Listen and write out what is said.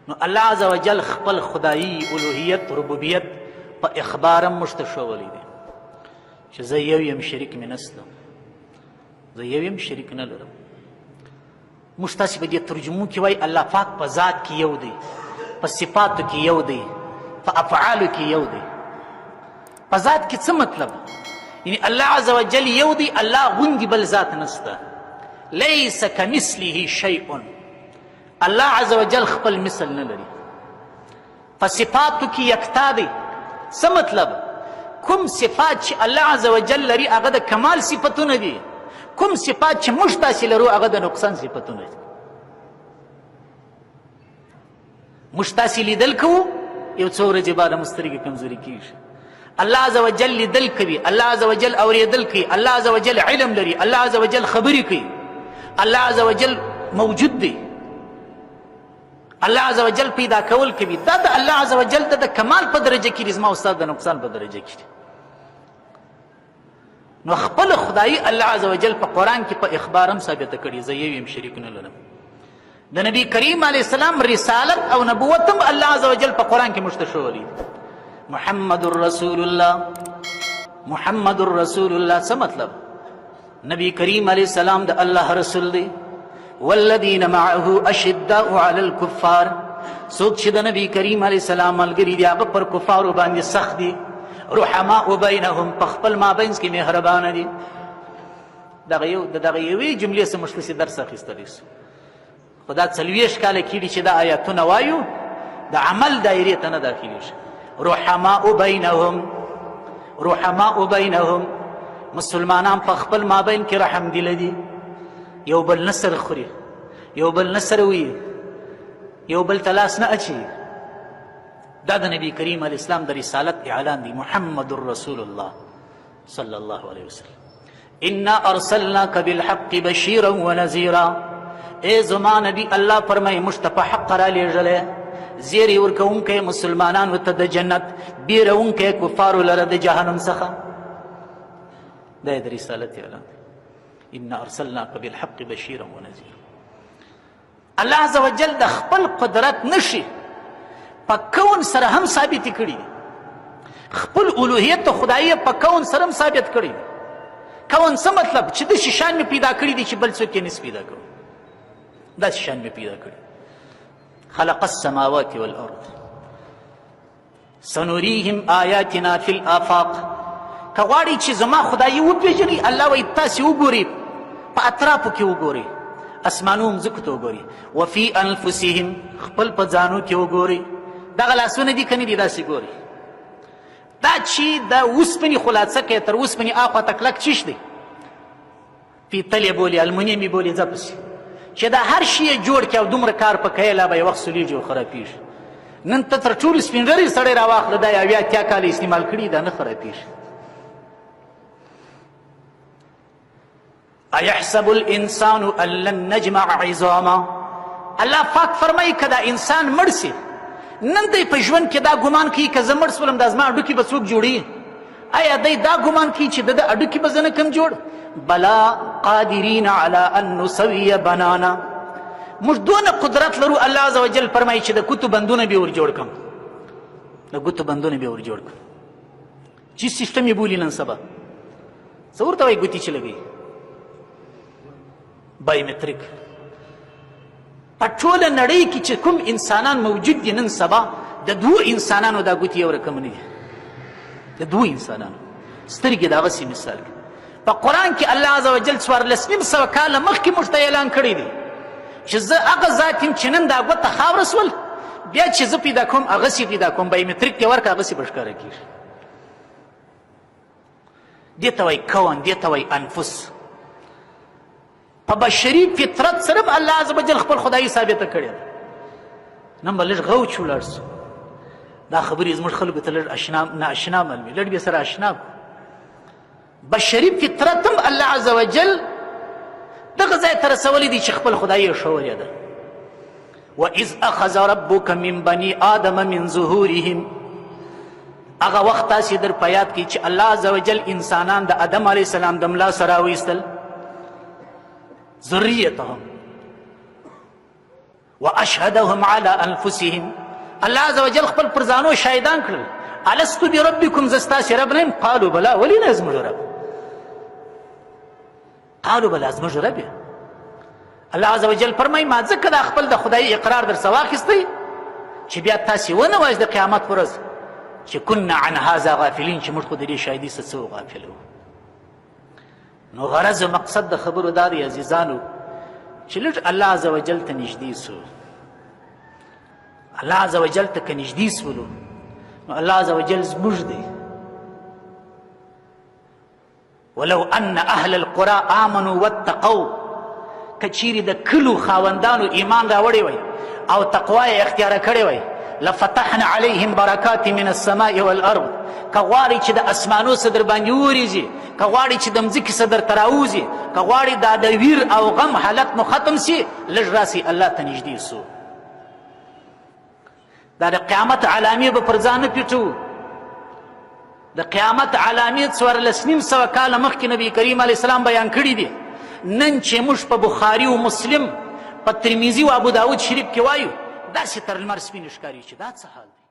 نو الله عز وجل خپل خدایي الوهیت ربوبیت په اخبار هم موږ ته ښوولی دی چې زه یو یم شریک مې نسته، زه یو یم شریک نه لرم. موږ تاسې په دې ترجمو کې وایي الله پاک په ذات کې یو دی، په صفاتو کې یو دی، په افعالو کې یو دی. په ذات کې څه مطلب؟ یعنی الله عز وجل یو دی، الله غوندې بل ذات نسته. لیس کمثله شیء، الله عز وجل خپل مثل نه لري. په صفاتو کې یکتا دی. څه مطلب؟ کوم صفات چې الله عز وجل لري هغه د کمال صفتونه دي، کوم صفات چې موږ تاسې لرو هغه د نقصان صفتونه دي. موږ تاسې لیدل کوو، یو څو ورځې بعد مو سترګې کمزوري کېږي. الله عز وجل لیدل کوي، الله عز وجل اورېدل کوي، الله عز وجل علم لري، الله عز وجل خبرې کوي، الله عز وجل موجود دی، الله عز وجل پیدا کول کوي. دا د الله عز وجل د کمال په درجه کې دي، زما استاد د نقصان په درجه کې دي. نو خپل خدایي الله عز وجل په قرآن کې په اخبار هم ثابته کړي، زه یو یم شریک نه لرم. د نبي کریم علیه السلام رسالت او نبوت هم الله عز وجل په قرآن کې موږ ته ښوولی دی. محمد رسول الله، محمد رسول الله څه مطلب؟ نبی کریم علیه السلام د الله رسول دی. والذین معه اشداء علی الکفار، څوک چې د نبی کریم علیه السلام ملګري دي هغه پر کفارو باندې سخت دي. رحماء بینهم، په خپل مابینځ کې مهربانه دي. د دغه یوې جملې څخه موږ تاسې درس اخیستلی سو. خو دا 40 کاله کېږي چې دا آیاتونه وایو، د عمل دایرې ته نه داخلېږي. رحماء بینهم، رحماء بینهم، مسلمانان په خپل مابین کې رحم دي لدي، یو بل نصر خوري، یو بل نصر وي، یو بل تلاس نه اچي. دا د نبی کریم علیه السلام د رسالت اعلان دی. محمد رسول الله صلی الله علیه وسلم. انا ارسلناک بالحق بشیرا ونذیرا، اے زما نبی الله فرمایي موږ ته په حق را لېږلی، زیری ورکوونکی مسلمانانو ته د جنت، بیرونکی کفارو لره د جهنم څخه. دا یې د رسالت اعلان دی. انا ارسلناک بالحق بشیرا ونذیرا. الله عز وجل د خپل قدرت نشي په کون سره هم ثابت کړي، خپل الوهیت خدایي په کون سره هم ثابت کړي. کون څه مطلب؟ چې د شان می پیدا کړي دي چې بل څوک یې نس پیدا کړي، دا شان می پیدا کړي. خلق السماوات والارض سنريهم آیاتنا فی الآفاق. که غواړي چې زما خدایي وپېژني، الله وایي تاسې وګورئ، په اطرافو کې وګورئ، اسمانو مځکو ته وګورئ. وفي انفسهم، خپل په ځانو کې وګورئ. دغه لاسونه دي که نه دي؟ داسې ګورئ. دا چې د اوسپنې خلاصه کوي تر اوسپنې اخوا ته کلک چیش دی، پیتل یې بولي، المونیم یې بولي، ځه پسې چې دا هر شي یې جوړ کړي او دومره کار په کوي، لا به یې وخت سولیږي او خرابېږي. نن ته تر ټولو سپین ږیری سړی راواخله، دا یې 80 کاله استعمال کړي، دا نه خرابېږي. ایحسب الانسان ان لن نجمع عظاما، الله پاک فرمایي که دا انسان مړ سي، نن دی په ژوند کې دا ګمان کوي که زه مړ سولم دا زما هډوکي به څوک جوړوي؟ آیا دی دا ګمان کوي چې د ده هډوکي به زه نه کم جوړ؟ بلا قادرین علی ان نسوي بنانا، موږ دونه قدرت لرو. الله عز وجل فرمایي چې د ګوتو بندونه به ور جوړ کړم، د ګوتو بندونه به ور جوړ کړم. چې سیسټم یې بولي نن سبا، څه ورته وایي ګوتې چې لګوي؟ بایومټریک. په ټوله نړۍ کې چې کوم انسانان موجود دي نن سبا، د 2 انسانانو دا ګوتې یو رقم نه دي، د 2 انسانانو سترګې د هغسې مثال کې. په قرآن کې الله عز وجل 1400 کاله مخکې موږ ته اعلان کړی دی چې زه هغه ذات یم چې نن دا ګوته خاوره سول، بیا چې زه پیدا کوم هغسې پیدا کوم، بایومټریک دې ورکړه هغسې به ښکاره کېږي. دې ته وایي کون، دې ته وایي انفس. په بشري فطرت سره هم الله عز وجل خپل خدایي ثابته کړې ده. نن به لږ غوچ ولاړ سو، دا خبرې زموږ خلکو ته لږ نااشنا معلومي، لږ به سره اشنا کړو. بشري فطرت هم الله عز وجل دغه ځای ته رسولی دی چې خپل خدایي یې ښولې ده. وَإِذْ أَخَذَ رَبُّكَ مِنْ بَنِي آدَمَ مِنْ ظُهُورِهِمْ، هغه وخت تاسې در په یاد کړئ چې الله عز وجل انسانان د آدم علیه السلام د ملا سره راویستل، ذریتهم، واشهدهم على انفسهم الله عز وجل خپل پر ځانو شاهدان کړل الستو بربکم زه ستاسې رب نه یم قالو بلا ولې نه زموږ رب قالو بلا زموږ رب یې الله عز وجل فرمایي ما ځکه دا خپل د خدای اقرار در څه واخیستی چې بیا تاسې ونه وایاست د قیامت په ورځ چې کنا عن هذا غافلین چې موږ خو د دې شاهدي څه څه غافل وو نو غرض و مقصد د خبرو دا دی عزیزانو چې لږ الله عز وجل ته نږدې سو الله عز وجل ته که نږدې سولو نو الله عز وجل زموږ دی ولو ان اهل القرى آمنوا واتقوا کچیرې د کلو خاوندانو ایمان راوړی وای او تقوا یې اختیاره کړې وای لفتحنا عليهم برکات من السماء والارض که غواړئ چې د اسمانو څه در باندې وورېږي که غواړئ چې د مځکې څه درته راوځي که غواړئ دا د ویر او غم حالت مو ختم سي لږ راسئ الله ته نږدې سو دا د قیامت علامې به پر ځان نه پټو د قیامت علامې 1400 کاله مخکې نبي کریم علیه السلام بیان کړي دي نن چې موږ په بخاري او مسلم په ترمذي او ابو داود شریف کې وایو داسې تر لمر سپین ښکاري چې دا څه حال دی